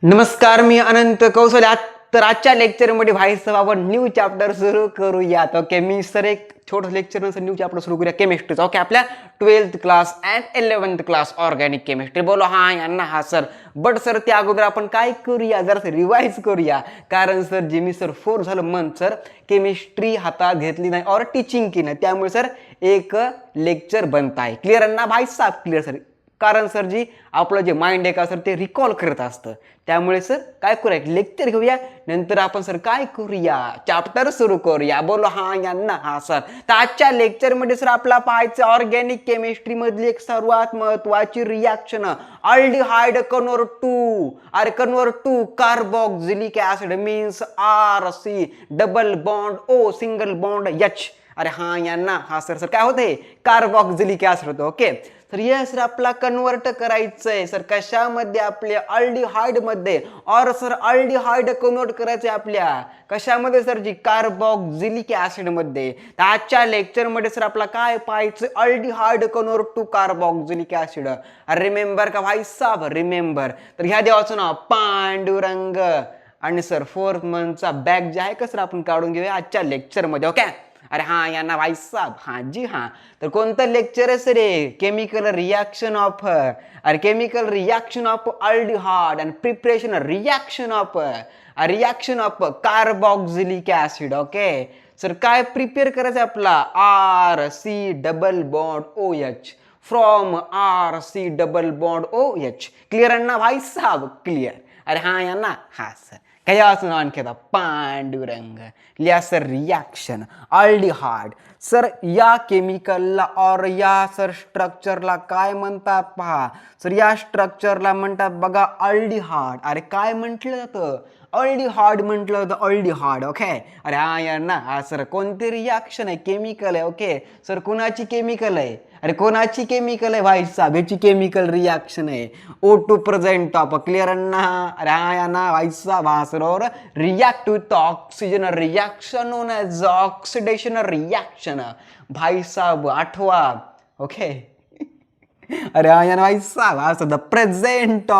नमस्कार, मी अनंत कौशल. तर आजच्या लेक्चरमध्ये भाई साहेब आपण न्यू चॅप्टर सुरू करूयात. ओके, मी सर एक छोटं लेक्चर नंतर न्यू चॅप्टर सुरू करूया केमिस्ट्रीचा. ओके, आपल्या 12th class and 11th class organic chemistry. बोलो हा यांना हा सर. बट सर त्या अगोदर आपण काय करूया, जरा रिवाइज करूया. कारण सर जे मी सर 4 झालं मंथ सर केमिस्ट्री हातात घेतली नाही और टीचिंग की नाही, त्यामुळे सर एक लेक्चर बनत आहे. क्लिअर ना भाई साहेब? Clear sir. कारण सर जी आपलं जे माइंड आहे का सर ते रिकॉल करत असतं, त्यामुळे सर काय करूया, लेक्चर घेऊया, नंतर आपण सर काय करूया, चॅप्टर सुरू करूया. बोलो हा यांना हा सर. तर आजच्या लेक्चरमध्ये सर आपला पाहायचं ऑर्गॅनिक केमिस्ट्री मधली एक सर्वात महत्वाची reaction aldehyde convert to carboxylic acid means RC double bond O single bond H. अरे हा यांना हा सर. सर काय होते, कार्बोक्सिलिक ऍसिड होतं. ओके सर, ये सर आपला कन्वर्ट करायचंय सर कशामध्ये, आपल्या अल्डिहाइड मध्ये. और सर अल्डिहाइड कन्वर्ट करायचंय आपल्या कशामध्ये सर, जी कार्बोक्सिलिक ऍसिड मध्ये. तर आजच्या लेक्चर मध्ये सर आपला काय पाहायचं, aldehyde convert to carboxylic acid. Remember का भाई साहब? रिमेंबर. तर ह्या देवाचं नाव पांडुरंग. आणि सर 4th मंथचा बॅग जे आहे का सर आपण काढून घेऊया आजच्या लेक्चर मध्ये. ओके, अरे हा यांना भाई साहब. हाँ जी हाँ. तर कोणतं लेक्चर आहे sir? Chemical reaction of chemical reaction of aldehyde and preparation reaction of carboxylic acid. Okay sir, काय प्रिपेअर करायचं आपला RC double bond OH from RC double bond OH. Clear ना भाई साहब? क्लिअर. अरे हा यांना हा सर. काय वाचून आणखी पांडुरंग लिया सर. रिॲक्शन अल्डिहाइड सर या केमिकलला और या सर स्ट्रक्चरला काय म्हणतात पहा सर. या स्ट्रक्चरला म्हणतात बघा अल्डिहाइड. अरे काय म्हटलं जातं, अल्डिहाइड म्हटलं जातं, अल्डिहाइड. ओके, अरे हा यार ना हा सर. कोणती रिॲक्शन आहे, केमिकल आहे. ओके सर, कोणाची केमिकल आहे? अरे कोणाची केमिकल आहे भाई साहब? याची केमिकल रिॲक्शन आहे O2 प्रेझेंट ऑफ. क्लिअर ना? अरे हा या ना भाई साहब हा सर. और react with oxygen reaction known as oxidation reaction. भाई साहब आठवा. ओके अरे हा यार भाई साहब हा sir. The present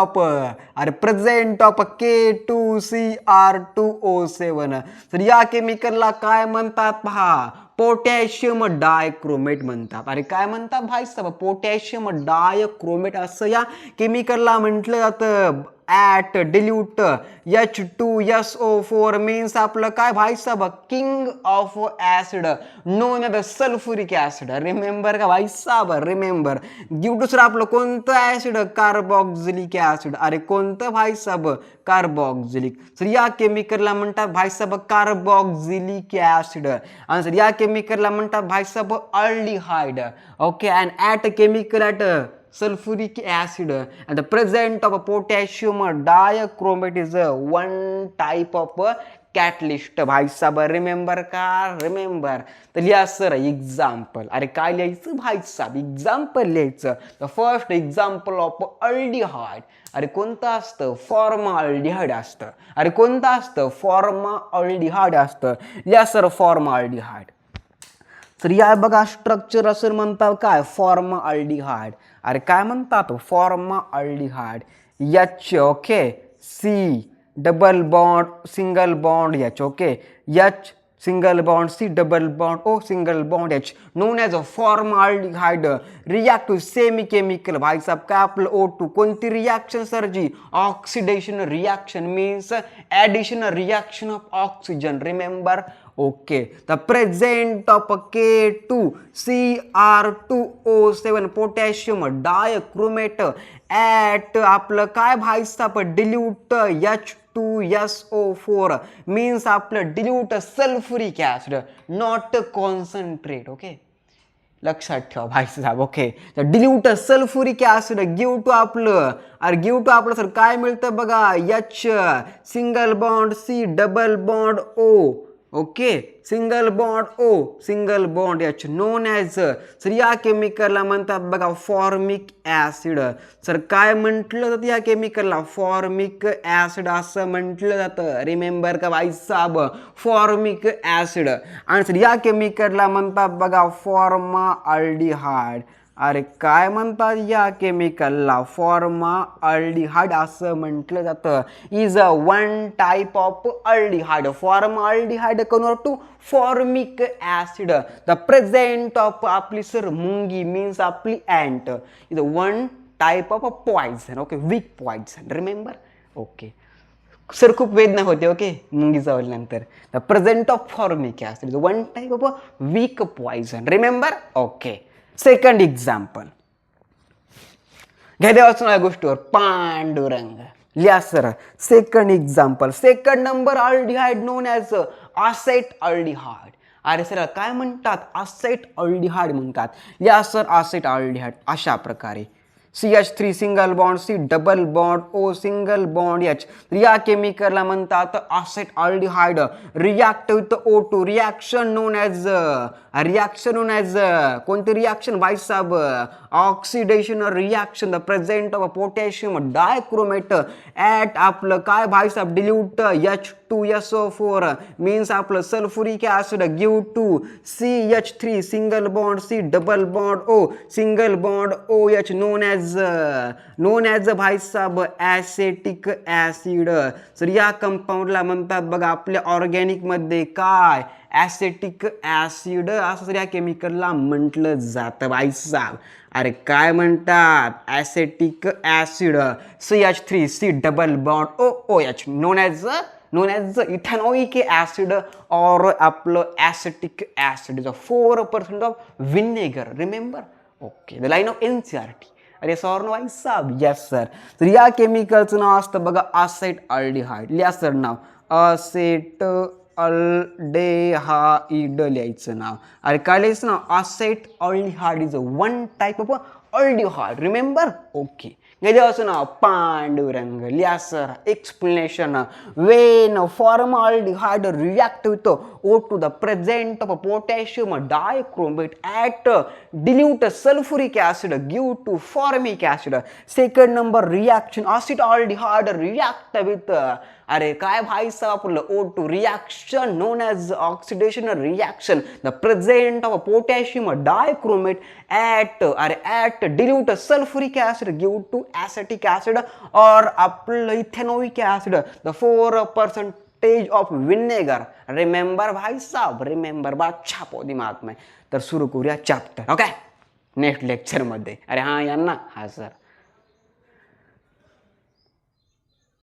of K2CR2O7. तर या केमिकलला काय म्हणतात पहा, पोटॅशियम डायक्रोमेट म्हणतात. अरे काय म्हणतात भाई साहब? पोटॅशियम डायक्रोमेट असं या केमिकलला म्हटलं जातं. ॲट डिल्यूट H2SO4 मीन्स आपलं काय भाई साहब, king of acid known as sulphuric acid. Remember का भाई साहब? रिमेंबर. दुसरं आपलं कोणतं ऍसिड, कार्बोक्सिलिक ऍसिड. अरे कोणतं भाई साहब? कार्बोक्सिलिक. सर या केमिकलला म्हणतात भाई साहब कार्बोक्सिलिक ऍसिड. आणि सर या केमिकलला म्हणतात भाई साहब aldehyde. Okay, and at chemical at sulfuric acid and the present of potassium dichromate is one type of catalyst. भाई साहब रिमेंबर का? रिमेंबर. तर लिहा सर एक्झाम्पल. अरे काय लिहायचं भाई साहब? एक्झाम्पल लिहायचं. The first example of aldehyde. अरे कोणतं असतं? फॉर्माल्डिहाइड असतं. अरे कोणतं असतं? फॉर्माल्डिहाइड असतं. लिहा सर फॉर्माल्डिहाइड. तर या बघा स्ट्रक्चर असं म्हणतात काय, फॉर्माल्डिहाइड. अरे काय म्हणतात? Formaldehyde H. Okay, C double bond single bond H. Okay, H single bond C double bond O single bond H known as a formaldehyde react to semi chemical. भाई साहब काय आपलं O2. कोणती रिॲक्शन सर जी? Oxidation reaction means addition reaction of oxygen. Remember. Okay, the present of K2CR2O7 potassium dichromate at आपलं काय भाई साहब डिल्यूट H2SO4 मीन्स आपलं dilute sulphuric acid not concentrate. Okay लक्षात ठेवा भाई साहब. Okay, dilute sulphuric acid give to आपलं सर काय मिळतं बघा, H single bond C double bond O. Okay, single bond O single bond H known as sir या केमिकलला म्हणतात बघा फॉर्मिक ऍसिड. सर काय म्हटलं जातं या केमिकलला? फॉर्मिक ऍसिड असं म्हटलं जातं. रिमेंबर का भाई साहब? Formic acid. आणि सर या केमिकलला म्हणतात बघा फॉर्माल्डिहाइड. अरे काय म्हणतात या केमिकलला फॉर्माल्डिहाइड असं म्हटलं जातं. Is a one type of aldehyde. Formaldehyde convert to formic acid. The present of आपली सर मुंगी मीन्स आपली ant is one type of a poison. Okay, weak poison. Remember. Okay sir खूप वेदना होते. ओके मुंगी चावल्यानंतर. The present of formic acid is one type of a weak poison. Remember. Okay second example घ्या देवाचं या गोष्टीवर पांडुरंग लिहा sir. Second example second number aldehyde non as asset aldehyde. अरे सर काय म्हणतात असेट अल्डिहाइड म्हणतात. लिहा सर असेट अल्डिहाइड अशा प्रकारे CH3 single bond C double bond O single bond H. या केमिकलला म्हणतात acetaldehyde. React with O2 reaction known as कोणती रिॲक्शन भाई साहेब oxidation reaction. The present of potassium dichromate at आपलं काय भाई साहेब डिल्यूट H2SO4 मीन्स आपलं sulphuric acid give to CH3 single bond C double bond O single bond OH known as भाई साहेब ॲसेटिक ॲसिड. सर या कंपाऊंडला म्हणतात बघा आपल्या ऑर्गॅनिकमध्ये काय ॲसेटिक ॲसिड असं या केमिकलला म्हटलं जातं भाई साहेब. अरे काय म्हणतात acetic acid CH3 double bond OH known as ethanoic acid और आपलं acetic acid is 4% of vinegar. Remember. Okay the line of NCERT. अरे सर नो भाई साहब. Yes sir. तर या केमिकलचं नाव असतं बघा असेट अल्डिहाइड. लिहा सर नाव असेट अल्डेहाइड लिहायचं नाव. अरे काय लिहायचं नाव acetaldehyde is one type of aldehyde. Remember. Okay याचं नाव पांडुरंग. लिहा sir explanation when formaldehyde react with O2 the present of potassium dichromate at dilute sulfuric acid give to formic acid. Second number reaction acetaldehyde react with अरे काय भाई साहब आपलं O2 reaction known as oxidation reaction. The present of potassium dichromate at dilute sulfuric acid give to acetic acid और आपलं ethanoic acid the 4% of vinegar. Remember भाई साहब remember. बात छापो दिमाग में. तर सुरू करूया चॅप्टर. ओके नेक्स्ट लेक्चरमध्ये. अरे हां यांना हां सर